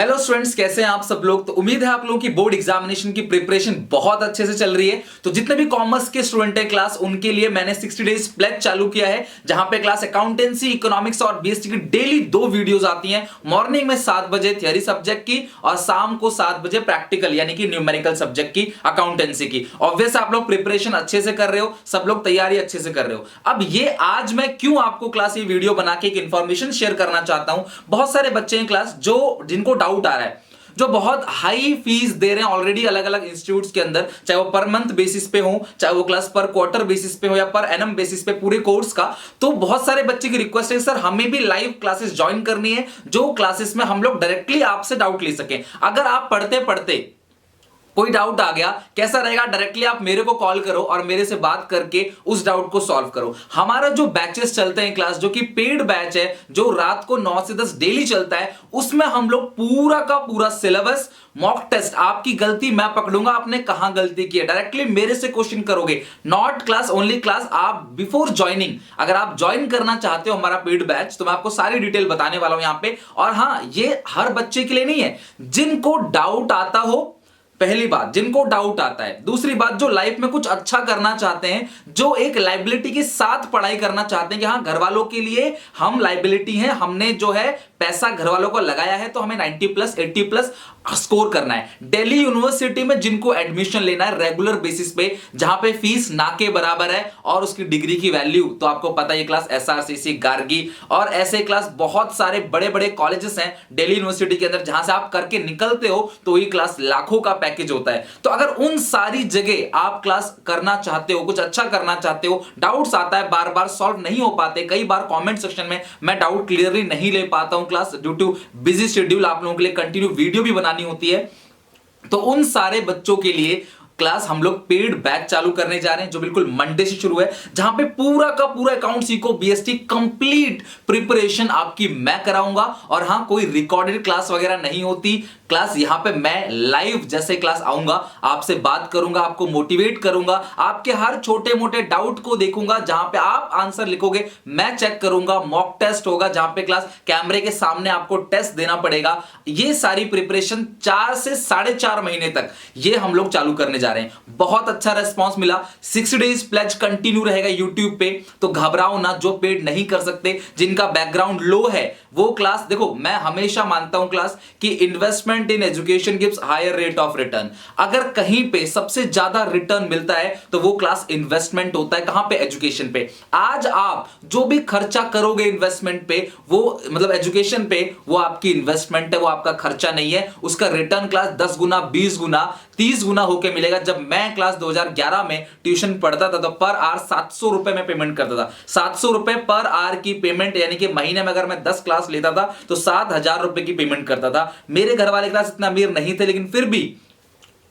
Hello students, कैसे हैं आप सब लोग। तो उम्मीद है आप लोगों की बोर्ड एग्जामिनेशन की प्रिपरेशन बहुत अच्छे से चल रही है। तो जितने भी कॉमर्स के स्टूडेंट हैं क्लास, उनके लिए मैंने 60 डेज प्लेज चालू किया है, जहां पे क्लास अकाउंटेंसी, इकोनॉमिक्स और बीएसटी की डेली 2 वीडियोस आती हैं। मॉर्निंग में 7 बजे थियरी सब्जेक्ट की और शाम को 7 बजे प्रैक्टिकल यानी कि न्यूमेरिकल सब्जेक्ट की, अकाउंटेंसी की। ऑब्वियस आप लोग प्रिपरेशन अच्छे से कर रहे हो, सब लोग तैयारी अच्छे से कर रहे हो। अब ये आज मैं क्यों आपको क्लास ये वीडियो बना के एक इंफॉर्मेशन शेयर करना चाहता हूं। बहुत सारे बच्चे हैं क्लास जिनको डाउट आ रहा है, जो बहुत हाई फीस दे रहे हैं ऑलरेडी अलग अलग इंस्टीट्यूट्स के अंदर, चाहे वो पर मंथ बेसिस पे हो, चाहे वो क्लास पर क्वार्टर बेसिस पे हो या पर एनम बेसिस पे पूरे कोर्स का। तो बहुत सारे बच्चे की रिक्वेस्ट है, सर हमें भी लाइव क्लासेस ज्वाइन करनी है, जो क्लासेस में हम लोग डायरेक्टली आपसे डाउट ले सकें। अगर आप पढ़ते पढ़ते कोई डाउट आ गया, कैसा रहेगा, डायरेक्टली आप मेरे को कॉल करो और मेरे से बात करके उस डाउट को सॉल्व करो। हमारा जो बैचेस चलते हैं क्लास, जो कि पेड बैच है, जो रात को 9 से 10 डेली चलता है, उसमें हम लोग पूरा का पूरा सिलेबस, मॉक टेस्ट, आपकी गलती मैं पकड़ूंगा, आपने कहां गलती की है, डायरेक्टली मेरे से क्वेश्चन करोगे। नॉट क्लास ओनली क्लास, आप बिफोर ज्वाइनिंग अगर आप ज्वाइन करना चाहते हो हमारा पेड बैच, तो मैं आपको सारी डिटेल बताने वाला हूं यहां पे। और हां, ये हर बच्चे के लिए नहीं है, जिनको डाउट आता हो, पहली बात जिनको डाउट आता है। दूसरी बात, जो लाइफ में कुछ अच्छा करना चाहते हैं, जो एक लाइबिलिटी के साथ पढ़ाई करना चाहते हैं कि हाँ, घर वालों के लिए हम लाइबिलिटी हैं, हमने जो है पैसा घर वालों को लगाया है, तो हमें 90 प्लस 80 प्लस स्कोर करना है। दिल्ली यूनिवर्सिटी में जिनको एडमिशन लेना है रेगुलर बेसिस पे, जहां पे फीस ना के बराबर है और उसकी डिग्री की वैल्यू तो आपको पता है, क्लास एसआरसीसी, गार्गी और ऐसे क्लास बहुत सारे बड़े बड़े कॉलेजेस हैं दिल्ली यूनिवर्सिटी के अंदर, जहां से आप करके निकलते हो तो ये क्लास लाखों का पैकेज होता है। तो अगर उन सारी जगह आप क्लास करना चाहते हो, कुछ अच्छा करना चाहते हो, डाउट्स आता है, बार बार सॉल्व नहीं हो पाते, कई बार कमेंट सेक्शन में मैं डाउट क्लियरली नहीं ले पाता हूं class, due too busy schedule, आप लोगों के लिए कंटिन्यू वीडियो भी बनानी होती है। तो उन सारे बच्चों के लिए क्लास हम लोग पेड बैच चालू करने जा रहे हैं, जो बिल्कुल मंडे से शुरू है, जहां पे पूरा का पूरा अकाउंट सीखो बीएसटी कंप्लीट प्रिपरेशन आपकी मैं कराऊंगा। और हां, कोई रिकॉर्डेड क्लास वगैरह नहीं होती क्लास, यहां पे मैं लाइव जैसे क्लास आऊंगा, आपसे बात करूंगा, आपको मोटिवेट करूंगा, आपके हर छोटे मोटे डाउट को देखूंगा, जहां पे आप आंसर लिखोगे मैं चेक करूंगा, मॉक टेस्ट होगा, जहां पे क्लास कैमरे के सामने आपको टेस्ट देना पड़ेगा। ये सारी प्रिपरेशन 4 से 4.5 महीने तक ये हम लोग चालू करने जा रहे हैं। बहुत अच्छा रिस्पांस मिला। 60 डेज प्लेज कंटिन्यू रहेगा यूट्यूब पे, तो घबराओ ना, जो पेड नहीं कर सकते, जिनका बैकग्राउंड लो है, वो क्लास देखो। मैं हमेशा मानता हूं क्लास कि investment in education gives higher rate of return. अगर कहीं पे सबसे ज्यादा रिटर्न मिलता है तो वो क्लास इन्वेस्टमेंट होता है। कहां पे? एजुकेशन पे। आज आप जो भी खर्चा करोगे इन्वेस्टमेंट पे, वो मतलब एजुकेशन पे, वो आपकी इन्वेस्टमेंट है, वो आपका खर्चा नहीं है। उसका रिटर्न क्लास 10 गुना, 20 गुना, 30 गुना होके मिलेगा। जब मैं क्लास 2011 में ट्यूशन पढ़ता था तो पर आवर 700 रुपए में पेमेंट करता था। 700 रुपए पर आवर की पेमेंट, यानी कि महीने में अगर मैं 10 क्लास लेता था तो 7,000 रुपए की पेमेंट करता था। मेरे घर वाले क्लास इतना अमीर नहीं थे, लेकिन फिर भी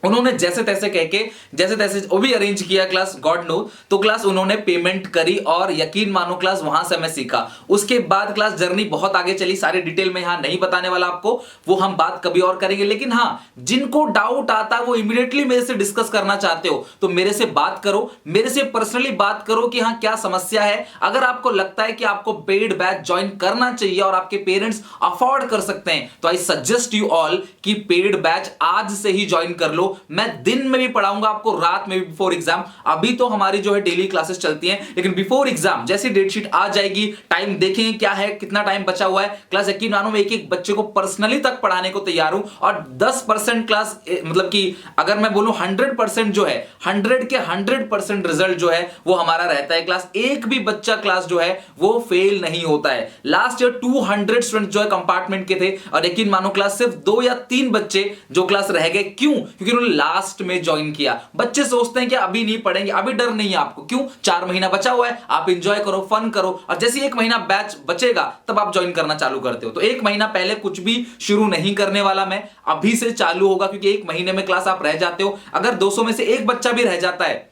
उन्होंने जैसे तैसे कह के, जैसे तैसे वो भी अरेंज किया क्लास, गॉड नो, तो क्लास उन्होंने पेमेंट करी और यकीन मानो क्लास वहां से मैं सीखा। उसके बाद क्लास जर्नी बहुत आगे चली, सारी डिटेल में यहां नहीं बताने वाला आपको, वो हम बात कभी और करेंगे। लेकिन हां, जिनको डाउट आता है वो इमीडिएटली मेरे से डिस्कस करना चाहते हो तो मेरे से बात करो, मेरे से पर्सनली बात करो कि हां क्या समस्या है। अगर आपको लगता है कि आपको पेड बैच ज्वाइन करना चाहिए और आपके पेरेंट्स अफोर्ड कर सकते हैं, तो आई सजेस्ट यू ऑल कि पेड बैच आज से ही ज्वाइन कर लो। मैं दिन में भी पढ़ाऊंगा आपको, रात में भी, बिफोर एग्जाम। अभी तो हमारी जो है डेली क्लासेस चलती हैं, लेकिन बिफोर एग्जाम जैसी डेट शीट आ जाएगी, टाइम देखेंगे क्या है, कितना टाइम बचा हुआ है, क्लास यकीन मानो मैं एक एक बच्चे को पर्सनली तक पढ़ाने को तैयार हूं। और 10% क्लास, मतलब कि अगर मैं बोलूं 100% जो है, 100 के 100% रिजल्ट जो है वो हमारा रहता है क्लास। एक भी बच्चा क्लास जो है वो फेल नहीं होता है। लास्ट ईयर 200 स्टूडेंट जो है कंपार्टमेंट के थे, और यकीन मानो क्लास सिर्फ 2 या 3 बच्चे जो क्लास रह गए। क्यों? क्योंकि उन्होंने लास्ट में ज्वाइन किया। बच्चे सोचते हैं कि अभी नहीं पढ़ेंगे, अभी डर नहीं है आपको। क्यों? 4 महीना बचा हुआ है, आप एंजॉय करो, फन करो, और जैसे 1 महीना बैच बचेगा तब आप ज्वाइन करना चालू करते हो। तो 1 महीना पहले कुछ भी शुरू नहीं करने वाला मैं, अभी से चालू होगा, क्योंकि 1 महीने में क्लास आप रह जाते हो। अगर 200 में से एक बच्चा भी रह जाता है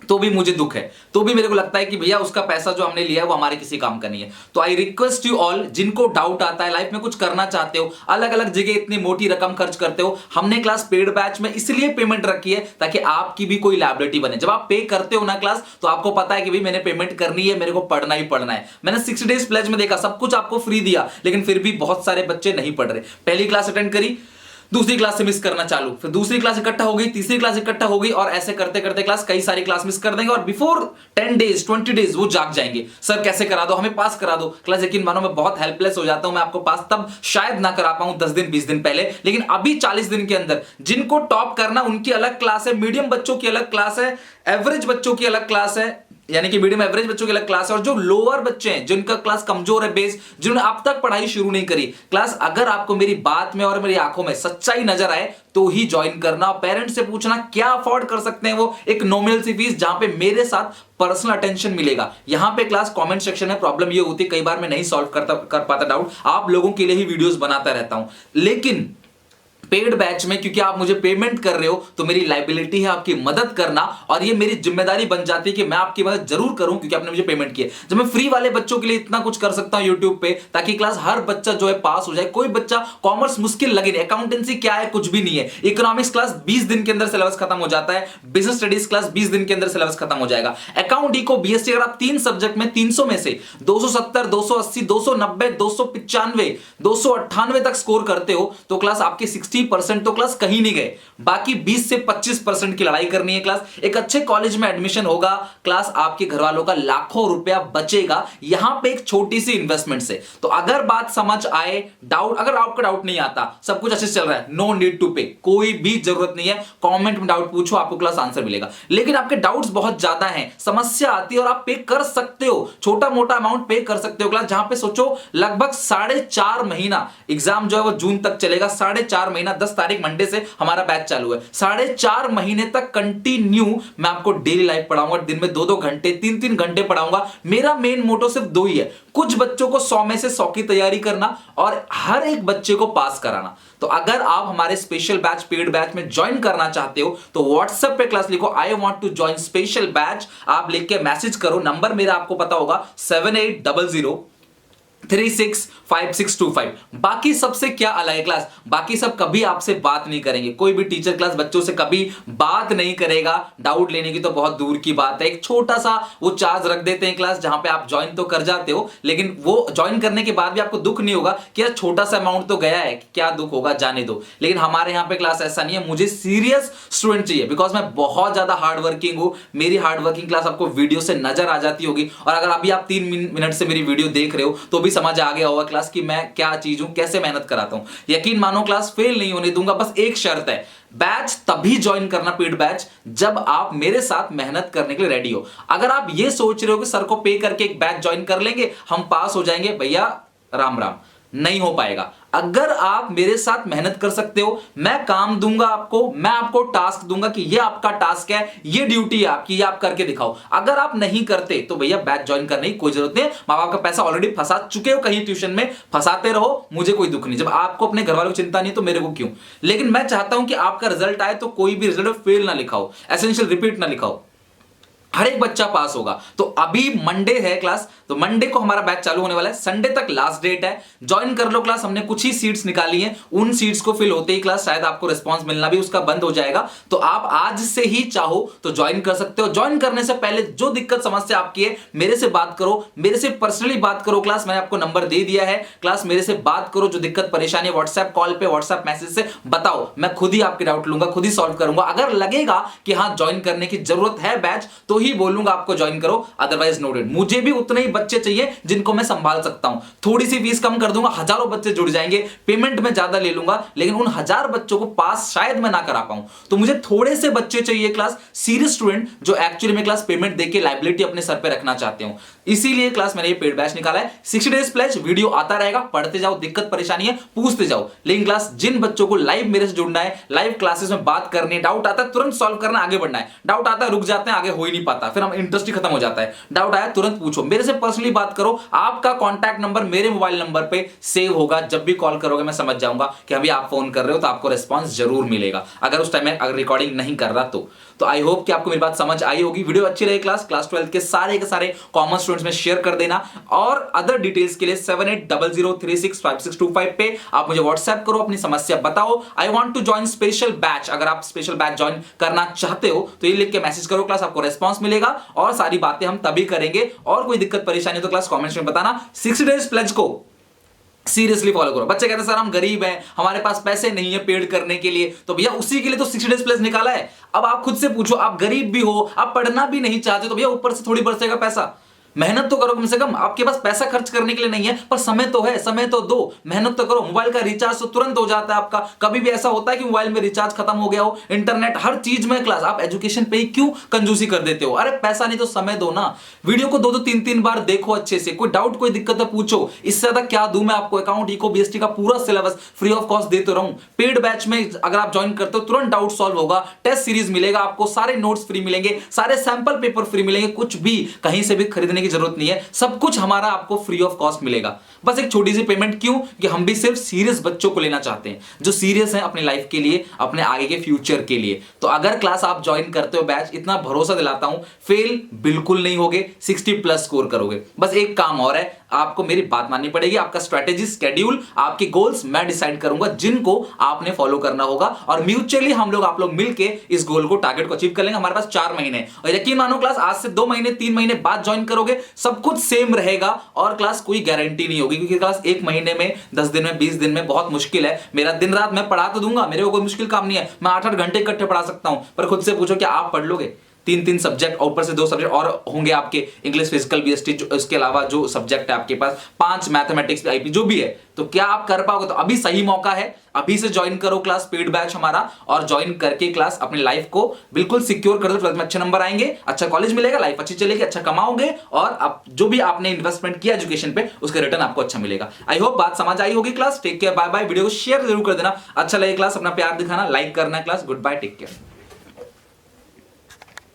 तो भी मुझे दुख है, तो भी मेरे को लगता है कि भैया उसका पैसा जो हमने लिया है वो हमारे किसी काम का नहीं है। तो आई रिक्वेस्ट यू ऑल, जिनको डाउट आता है, लाइफ में कुछ करना चाहते हो, अलग अलग जगह इतनी मोटी रकम खर्च करते हो, हमने क्लास पेड बैच में इसलिए पेमेंट रखी है ताकि आपकी भी कोई लायबिलिटी बने। जब आप पे करते हो ना क्लास, तो आपको पता है कि भाई मैंने पेमेंट करनी है, मेरे को पढ़ना ही पढ़ना है। मैंने 60 डेज प्लेज में देखा, सब कुछ आपको फ्री दिया, लेकिन फिर भी बहुत सारे बच्चे नहीं पढ़ रहे। पहली क्लास अटेंड करी, दूसरी क्लास से मिस करना चालू, फिर दूसरी क्लास इकट्ठा हो गई, तीसरी क्लास इकट्ठा हो गई, और ऐसे करते करते क्लास कई सारी क्लास मिस कर देंगे, और बिफोर 10 डेज 20 डेज वो जाग जाएंगे, सर कैसे करा दो, हमें पास करा दो। क्लास यकीन मानो मैं बहुत हेल्पलेस हो जाता हूं, मैं आपको पास तब शायद ना करा पाऊं 10 दिन 20 दिन पहले, लेकिन अभी 40 दिन के अंदर जिनको टॉप करना उनकी अलग क्लास है, मीडियम बच्चों की अलग क्लास है, एवरेज बच्चों की अलग क्लास है, यानी कि मीडियम एवरेज बच्चों की अलग क्लास है, और जो लोअर बच्चे हैं जिनका क्लास कमजोर है बेस, जिन्होंने अब तक पढ़ाई शुरू नहीं करी क्लास, अगर आपको मेरी बात में और मेरी आंखों में सच्चाई नजर आए तो ही ज्वाइन करना। पेरेंट्स से पूछना क्या अफोर्ड कर सकते हैं वो एक नॉमिनल सी फीस, जहां पे मेरे साथ पर्सनल अटेंशन मिलेगा। यहां पे क्लास कमेंट सेक्शन में प्रॉब्लम ये होती है, कई बार मैं नहीं सॉल्व कर पाता डाउट, आप लोगों के लिए ही वीडियोस बनाता रहता हूं, लेकिन पेड बैच में क्योंकि आप मुझे पेमेंट कर रहे हो तो मेरी लायबिलिटी है आपकी मदद करना, और ये मेरी जिम्मेदारी बन जाती है कि मैं आपकी मदद जरूर करूं क्योंकि आपने मुझे पेमेंट किया। जब मैं फ्री वाले बच्चों के लिए इतना कुछ कर सकता हूं यूट्यूब पे, ताकि क्लास हर बच्चा जो है पास हो जाए। कोई बच्चा कॉमर्स मुश्किल लगे नहीं, अकाउंटेंसी क्या है कुछ भी नहीं है, इकोनॉमिक्स क्लास 20 दिन के अंदर सिलेबस खत्म हो जाता है, बिजनेस स्टडीज क्लास 20 दिन के अंदर सिलेबस खत्म हो जाएगा। अकाउंट इको बीएससी अगर आप 3 सब्जेक्ट में 300 में से 270 280 290 295 298 तक स्कोर करते हो तो क्लास आपके 60% तो क्लास कहीं नहीं गए, बाकी 20 से 25% की लड़ाई करनी है। क्लास एक अच्छे कॉलेज में एडमिशन होगा, क्लास आपके घर वालों का लाखों रुपया बचेगा, यहां पे एक छोटी सी इन्वेस्टमेंट से। तो अगर बात समझ आए, डाउट, अगर आपका डाउट नहीं आता, सब कुछ अच्छे से चल रहा है, नो नीड टू पे, कोई भी जरूरत नहीं है, कमेंट में डाउट पूछो, आपको क्लास आंसर मिलेगा। लेकिन आपके डाउट्स बहुत ज्यादा हैं, समस्या आती है और आप पे कर सकते हो, छोटा मोटा अमाउंट पे कर सकते हो क्लास, जहां पे सोचो लगभग 4.5 महीना, एग्जाम जो है वो जून तक चलेगा, 4.5 महीना, 10 तारीख मंडे से हमारा बैच चालू है, 4.5 महीने तक कंटिन्यू मैं आपको डेली लाइफ पढ़ाऊंगा, दिन में 2-2 घंटे 3-3 घंटे पढ़ाऊंगा। मेरा मेन मोटो सिर्फ 2 ही है, कुछ बच्चों को 100 में से 100 की तैयारी करना और हर एक बच्चे को पास कराना। तो अगर आप हमारे स्पेशल बैच पेड बैच में ज्वाइन करना चाहते हो तो व्हाट्सएप पे क्लास लिखो I want to join special batch, आप लिख के मैसेज करो, नंबर मेरा आपको पता होगा 7800 365625। बाकी सबसे क्या अलग है क्लास, बाकी सब कभी आपसे बात नहीं करेंगे, कोई भी टीचर क्लास बच्चों से कभी बात नहीं करेगा, डाउट लेने की तो बहुत दूर की बात है। एक छोटा सा वो चार्ज रख देते हैं क्लास, जहां पे आप ज्वाइन तो कर जाते हो, लेकिन वो ज्वाइन करने के बाद भी आपको दुख नहीं होगा कि यार छोटा सा अमाउंट तो गया है, क्या दुख होगा, जाने दो। लेकिन हमारे यहाँ पे क्लास ऐसा नहीं है, मुझे सीरियस स्टूडेंट चाहिए, बिकॉज मैं बहुत ज्यादा हार्ड वर्किंग हूं। मेरी हार्ड वर्किंग क्लास आपको वीडियो से नजर आ जाती होगी, और अगर अभी आप 3 मिनट से मेरी वीडियो देख रहे हो तो भी समझ आ गया होगा क्लास कि मैं क्या चीज हूं, कैसे मेहनत कराता हूं। यकीन मानो क्लास फेल नहीं होने दूंगा, बस एक शर्त है, बैच तभी ज्वाइन करना पेड बैच जब आप मेरे साथ मेहनत करने के लिए रेडी हो। अगर आप ये सोच रहे हो कि सर को पे करके एक बैच ज्वाइन कर लेंगे हम पास हो जाएंगे, भैया राम राम, नहीं हो पाएगा। अगर आप मेरे साथ मेहनत कर सकते हो, मैं काम दूंगा आपको, मैं आपको टास्क दूंगा कि ये आपका टास्क है, ये ड्यूटी है आपकी, ये आप करके दिखाओ। अगर आप नहीं करते तो भैया बैच ज्वाइन करने की कोई जरूरत नहीं है, मां बाप का पैसा ऑलरेडी फंसा चुके हो कहीं ट्यूशन में, फंसाते रहो, मुझे कोई दुख नहीं। जब आपको अपने घर वालों की चिंता नहीं तो मेरे को क्यों। लेकिन मैं चाहता हूं कि आपका रिजल्ट आए तो कोई भी रिजल्ट फेल ना लिखाओ, एसेंशियल रिपीट ना लिखाओ, हर एक बच्चा पास होगा। तो अभी मंडे है क्लास, तो मंडे को हमारा बैच चालू होने वाला है, संडे तक लास्ट डेट है, ज्वाइन कर लो क्लास। हमने कुछ ही सीट्स निकाली हैं, उन सीट्स को फिल होते ही क्लास शायद आपको रिस्पांस मिलना भी उसका बंद हो जाएगा। तो आप आज से ही चाहो तो ज्वाइन कर सकते हो। ज्वाइन करने से पहले जो दिक्कत समस्या आपकी है मेरे से बात करो, मेरे से पर्सनली बात करो क्लास, मैंने आपको नंबर दे दिया है क्लास, मेरे से बात करो, जो दिक्कत परेशानी है व्हाट्सएप कॉल पे व्हाट्सएप मैसेज से बताओ, मैं खुद ही आपके डाउट लूंगा, खुद ही सॉल्व करूंगा। अगर लगेगा कि हाँ ज्वाइन करने की जरूरत है बैच तो ही बोलूंगा आपको ज्वाइन करो, अदरवाइज नोटेड। मुझे भी उतने ही बच्चे चाहिए जिनको मैं संभाल सकता हूं, थोड़ी सी फीस कम कर दूंगा, हजारों बच्चे जुड़ जाएंगे, पेमेंट में ज्यादा ले लूंगा, लेकिन उन 1000 बच्चों को पास शायद मैं ना करा पाऊं। तो मुझे थोड़े से बच्चे चाहिए क्लास, सीरियस स्टूडेंट जो एक्चुअली में क्लास पेमेंट देके लायबिलिटी अपने सर पे रखना चाहते हो। इसीलिए क्लास मैंने ये पेड बैच निकाला है। 60 डेज प्लेज वीडियो आता रहेगा, पढ़ते जाओ, दिक्कत परेशानी है पूछते जाओ। लेकिन क्लास जिन बच्चों को लाइव मेरे से जुड़ना है, लाइव क्लासेस में बात करनी है, डाउट आता है तुरंत सॉल्व करना, आगे बढ़ना है, डाउट आता है रुक जाते हैं, आगे हो ही नहीं पाता, फिर हम इंटरेस्ट ही खत्म हो जाता है। डाउट आया तुरंत पूछो, मेरे से पर्सनली बात करो, आपका कॉन्टैक्ट नंबर मेरे मोबाइल नंबर पे सेव होगा, जब भी कॉल करोगे मैं समझ जाऊंगा कि अभी आप फोन कर रहे हो, तो आपको रिस्पॉन्स जरूर मिलेगा, अगर उस टाइम में अगर रिकॉर्डिंग नहीं कर रहा तो आई होप कि आपको मेरी बात समझ आई होगी। वीडियो अच्छी रही क्लास 12th के सारे कॉमर्स स्टूडेंट्स में शेयर कर देना, और अदर डिटेल्स के लिए 7800365625 पे आप मुझे व्हाट्सएप करो, अपनी समस्या बताओ। I want to join special batch, अगर आप स्पेशल बैच ज्वाइन करना चाहते हो तो ये लिख के मैसेज करो क्लास, आपको रेस्पॉन्स मिलेगा और सारी बातें हम तभी करेंगे। और कोई दिक्कत परेशानी तो क्लास कमेंट्स में बताना। 60 डेज प्लेज को सीरियसली फॉलो करो। बच्चे कहते हैं सर हम गरीब हैं, हमारे पास पैसे नहीं है पेड करने के लिए, तो भैया उसी के लिए तो 60 डेज प्लस निकाला है। अब आप खुद से पूछो, आप गरीब भी हो, आप पढ़ना भी नहीं चाहते, तो भैया ऊपर से थोड़ी बरसेगा पैसा, मेहनत तो करो कम से कम। आपके पास पैसा खर्च करने के लिए नहीं है, पर समय तो है, समय तो दो, मेहनत तो करो। मोबाइल का रिचार्ज तो तुरंत हो जाता है आपका, कभी भी ऐसा होता है कि मोबाइल में रिचार्ज खत्म हो गया हो, इंटरनेट हर चीज में क्लास, आप एजुकेशन पे ही क्यों कंजूसी कर देते हो? अरे पैसा नहीं तो समय दो ना। वीडियो को 2-2 3-3 बार देखो अच्छे से, कोई डाउट कोई दिक्कत है पूछो। इससे ज्यादा क्या दूं मैं आपको? अकाउंट इको बीएसटी का पूरा सिलेबस फ्री ऑफ कॉस्ट देते रहूं। पेड बैच में अगर आप ज्वाइन करते हो तुरंत डाउट सॉल्व होगा, टेस्ट सीरीज मिलेगा आपको, सारे नोट्स फ्री मिलेंगे, सारे सैंपल पेपर फ्री मिलेंगे, कुछ भी कहीं से भी खरीदने की जरूरत नहीं है, सब कुछ हमारा आपको फ्री ऑफ कॉस्ट मिलेगा। बस एक छोटी सी पेमेंट, क्यों कि हम भी सिर्फ सीरियस बच्चों को लेना चाहते हैं, जो सीरियस हैं अपनी लाइफ के लिए, अपने आगे के फ्यूचर के लिए। तो अगर क्लास आप ज्वाइन करते हो बैच, इतना भरोसा दिलाता हूं फेल बिल्कुल नहीं होगे, 60+ स्कोर करोगे। बस एक काम और है, आपको मेरी बात माननी पड़ेगी। आपका स्ट्रेटेजी, स्केड्यूल, आपके गोल्स मैं डिसाइड करूंगा, जिनको आपने फॉलो करना होगा, और म्यूचुअली हम लोग आप लोग मिलके इस गोल को, टारगेट को अचीव कर लेंगे। हमारे पास 4 महीने, और यकीन मानो क्लास आज से 2 महीने 3 महीने बाद ज्वाइन करोगे, सब कुछ सेम रहेगा, और क्लास कोई गारंटी नहीं होगी, क्योंकि क्लास 1 महीने में, 10 दिन में, 20 दिन में बहुत मुश्किल है। मेरा दिन रात मैं पढ़ा तो दूंगा, मेरे को कोई मुश्किल काम नहीं है, मैं 8-8 घंटे इकट्ठे पढ़ा सकता हूं, पर खुद से पूछो क्या आप पढ़ लोगे? 3-3 सब्जेक्ट और ऊपर से 2 सब्जेक्ट और होंगे आपके, इंग्लिश, फिजिकल, बीएसटी, इसके अलावा जो सब्जेक्ट है आपके पास 5 मैथमेटिक्स, आईपी जो भी है, तो क्या आप कर पाओगे? तो अभी सही मौका है, अभी से ज्वाइन करो क्लास, पेड बैच हमारा, और ज्वाइन करके क्लास अपनी लाइफ को बिल्कुल सिक्योर कर दो। 12th में अच्छे नंबर आएंगे, अच्छा कॉलेज मिलेगा, लाइफ अच्छी चलेगी, अच्छा कमाओगे, और अब जो भी आपने इन्वेस्टमेंट किया एजुकेशन पे, उसका रिटर्न आपको अच्छा मिलेगा। आई होप बात समझ आई होगी class. Take care, bye bye. Video को शेयर जरूर कर देना, अच्छा लगे क्लास, अपना प्यार दिखाना, लाइक करना class. Good bye, take care.